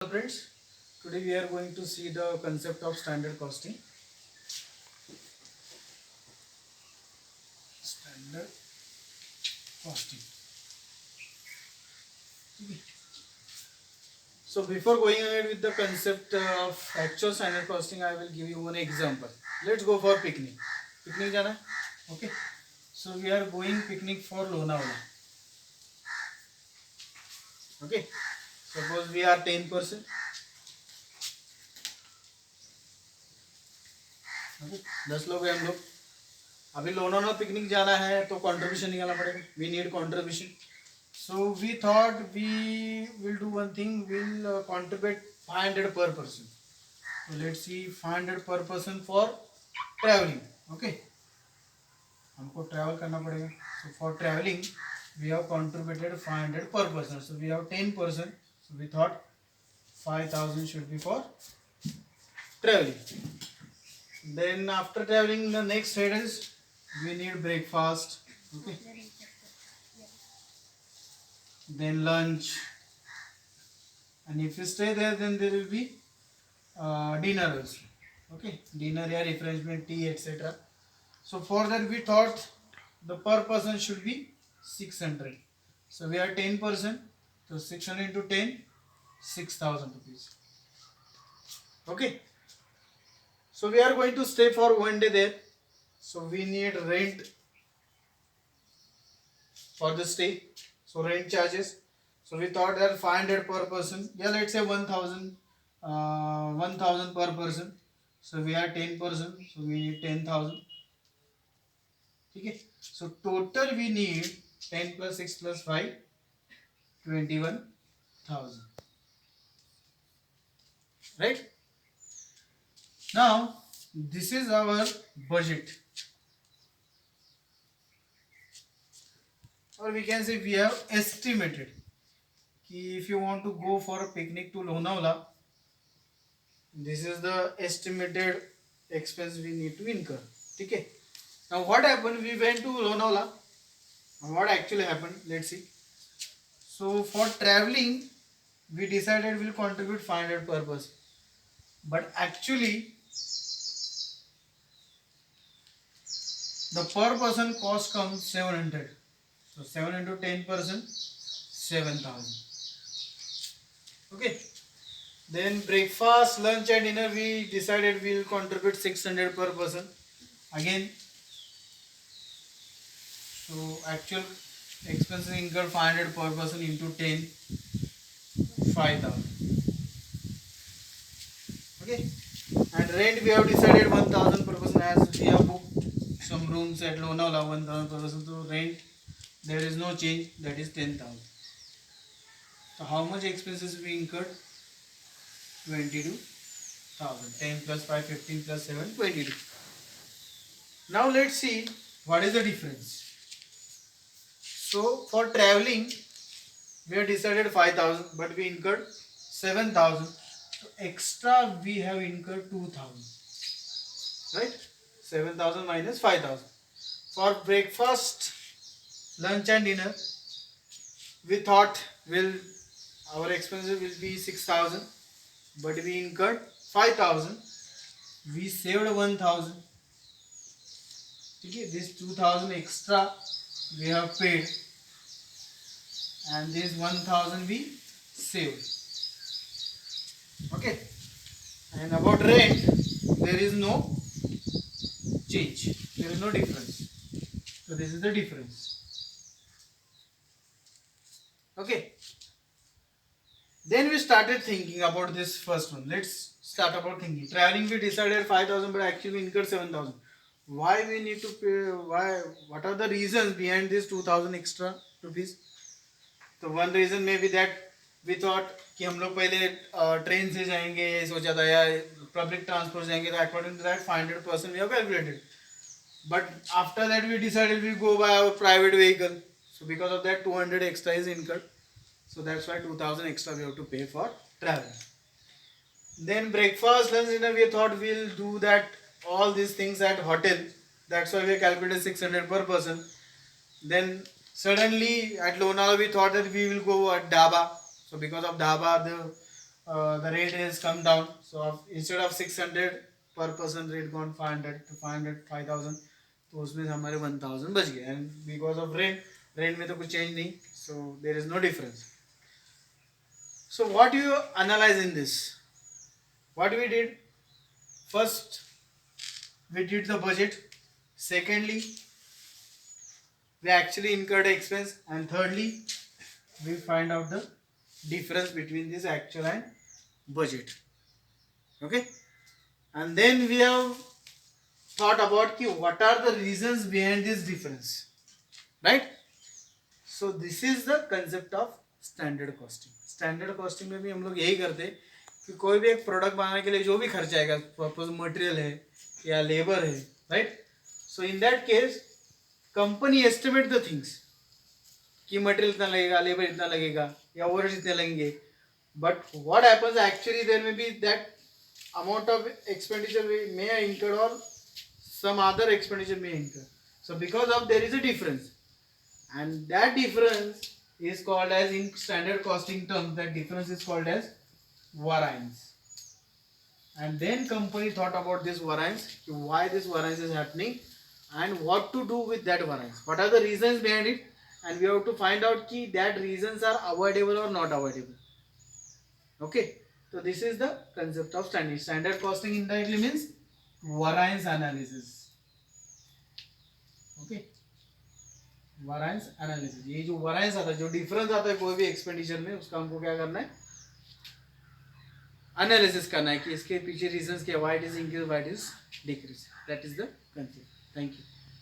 Hello friends, today we are going to see the concept of standard costing. Standard costing. So before going ahead with the concept of actual standard costing, I will give you one example. Let's go for picnic. Picnic jana? Okay. So we are going picnic for Lonavala. Okay. Suppose we are 10%. Okay. 10 लोग हैं हम लोग. अभी Lonavala picnic जाना है तो contribution निकालना पड़ेगा. We need contribution. So we thought we will do one thing. We'll contribute 500 per person. So let's see 500 per person for traveling. Okay. हमको travel करना पड़ेगा. So for traveling we have contributed 500 per person. So we have 10%. So we thought 5,000 should be for traveling. Then after traveling, the next head is we need breakfast. Okay. Then lunch. And if you stay there, then there will be dinner also. Okay, dinner or refreshment, tea, etc. So for that we thought the per person should be 600. So we are 10%. So 600 into 10, 6,000 rupees. Okay. So we are going to stay for one day there. So we need rent for the stay. So rent charges. So we thought that 500 per person. Yeah, let's say 1,000. 1,000 per person. So we are 10%. So we need 10,000. Okay. So total we need 10 plus 6 plus 5, 21,000. Right? Now this is our budget. Or we can say we have estimated. If you want to go for a picnic to Lonavala, this is the estimated expense we need to incur. Okay. Now what happened? We went to Lonavala. What actually happened? Let's see. So for traveling, we decided we'll contribute 500 per person. But actually, the per person cost comes 700. So 7 into 10%, 7,000. Okay. Then breakfast, lunch and dinner we decided we'll contribute 600 per person. Again, so actual expenses incurred 500 per person into 10, 5,000. Okay. And rent we have decided 1,000 per person, as we have booked some rooms at Lonavala 1,000 per person. So rent there is no change, that is 10,000. So how much expenses we incurred? 22,000. 10 plus 5, 15 plus 7, 22. Now let's see what is the difference. So for traveling we have decided 5,000, but we incurred 7,000. So extra we have incurred 2,000. Right? 7,000 minus 5,000. For breakfast, lunch and dinner, we thought our expenses will be 6,000, but we incurred 5,000. We saved 1,000. Okay, this 2,000 extra we have paid, and this 1,000 we saved. Okay, and about rent, there is no change, there is no difference. So this is the difference. Okay. Then we started thinking about this first one. Let's start about thinking. Traveling we decided 5,000, but actually we incurred 7,000. Why we need to pay? Why? What are the reasons behind this 2,000 extra rupees? So one reason may be that we thought कि हम लोग पहले train से जाएंगे ये सोचा था या पब्लिक ट्रांसपोर्ट जाएंगे तो according to that 500% we have calculated. But after that we decided we go by our private vehicle. So because of that 200 extra is incurred. So that's why 2,000 extra we have to pay for travel. Then breakfast, lunch, dinner we thought we'll do that all these things at hotel. That's why we calculated 600 per person. Then suddenly at Lonavala we thought that we will go at Dhaba. So because of Dhaba, the the rate has come down. So instead of 600 per person, rate gone 500 to 500 5000, तो उसमें से हमारे 1000 बच गए. And because of rain में तो कुछ change नहीं, so there is no difference. So what you analyze in this? What we did? First, we did the budget. Secondly, we actually incurred expense, and thirdly, we find out the difference between this actual and budget. Okay, and then we have thought about ki what are the reasons behind this difference, right? So this is the concept of standard costing. Standard costing में भी हम लोग यही करते हैं कि कोई भी एक प्रोडक्ट बनाने के लिए जो भी खर्चा आएगा, सपोज मटेरियल है या लेबर है, right? So in that case company estimate the things कि मटेरियल इतना लगेगा, लेबर इतना लगेगा या ओवरहेड्स इतने लगेंगे. But what happens actually there may be that amount of expenditure may incur or some other expenditure may incur. So because of there is a difference, and that difference is called as, in standard costing terms, that difference is called as variance. And then company thought about this variance, why this variance is happening and what to do with that variance, what are the reasons behind it, and we have to find out ki that reasons are avoidable or not avoidable. Okay, so this is the concept of standard costing. Indirectly means variance analysis. Okay, variance analysis. ये जो variance आता है, जो difference आता है कोई भी expenditure में, उसका हमको क्या करना है, analysis करना है कि इसके पीछे reasons क्या, why it is increase, why it is decrease. That is the concept. Thank you.